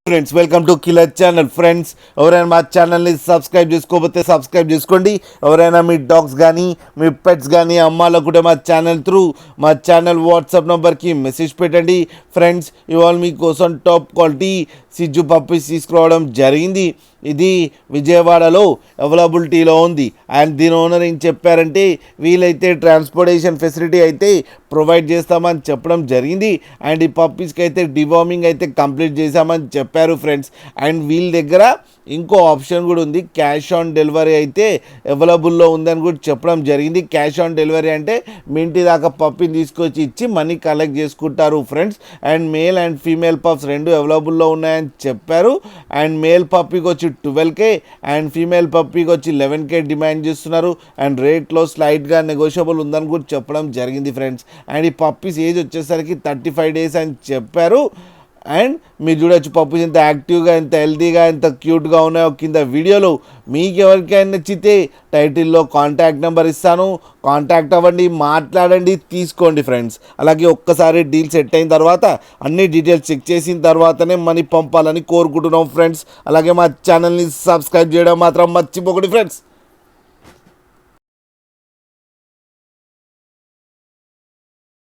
Friends welcome to killer channel. Friends ఎవరైనా మా ఛానల్ని సబ్స్క్రైబ్ చేసుకోకపోతే సబ్స్క్రైబ్ చేసుకోండి. ఎవరైనా మీ డాగ్స్ కానీ మీ పెట్స్ కానీ అమ్మాలనుకుంటే మా ఛానల్ వాట్సాప్ నెంబర్కి మెసేజ్ పెట్టండి. ఫ్రెండ్స్ ఇవాళ మీకోసం టాప్ క్వాలిటీ సిజ్జు పప్పీస్ తీసుకురావడం జరిగింది. ఇది విజయవాడలో అవైలబిలిటీలో ఉంది. అండ్ దీని ఓనర్ ఏం చెప్పారంటే వీలైతే ట్రాన్స్పోర్టేషన్ ఫెసిలిటీ అయితే ప్రొవైడ్ చేస్తామని చెప్పడం జరిగింది. అండ్ ఈ పప్పీస్కి అయితే డివార్మింగ్ అయితే కంప్లీట్ చేశామని చెప్పారు ఫ్రెండ్స్. అండ్ వీళ్ళ దగ్గర ఇంకో ఆప్షన్ కూడా ఉంది, క్యాష్ ఆన్ డెలివరీ అయితే అవైలబుల్లో ఉందని కూడా చెప్పడం జరిగింది. క్యాష్ ఆన్ డెలివరీ అంటే మీ ఇంటి దాకా పప్పీని తీసుకొచ్చి ఇచ్చి మనీ కలెక్ట్ చేసుకుంటారు friends. And male and female pups రెండు అవైలబుల్లో ఉన్నాయని చెప్పారు. అండ్ మేల్ పప్పీకి వచ్చి 12K అండ్ ఫీమేల్ పప్పీకి వచ్చి 11K డిమాండ్ చేస్తున్నారు. అండ్ రేట్లో స్లైట్గా నెగోషియబుల్ ఉందని కూడా చెప్పడం జరిగింది ఫ్రెండ్స్. అండ్ ఈ పప్పీస్ ఏజ్ వచ్చేసరికి 35 days అని చెప్పారు. అండ్ మీరు చూడొచ్చు పప్పీస్ ఎంత యాక్టివ్గా, ఎంత హెల్తీగా, ఎంత క్యూట్గా ఉన్నాయో కింద వీడియోలో. మీకు ఎవరికైనా నచ్చితే టైటిల్లో కాంటాక్ట్ నెంబర్ ఇస్తాను, కాంటాక్ట్ అవ్వండి, మాట్లాడండి, తీసుకోండి ఫ్రెండ్స్. అలాగే ఒక్కసారి డీల్ సెట్ అయిన తర్వాత అన్ని డీటెయిల్స్ చెక్ చేసిన తర్వాతనే మనీ పంపాలని కోరుకుంటున్నాం ఫ్రెండ్స్. అలాగే మా ఛానల్ని సబ్స్క్రైబ్ చేయడం మాత్రం మర్చిపోకండి ఫ్రెండ్స్.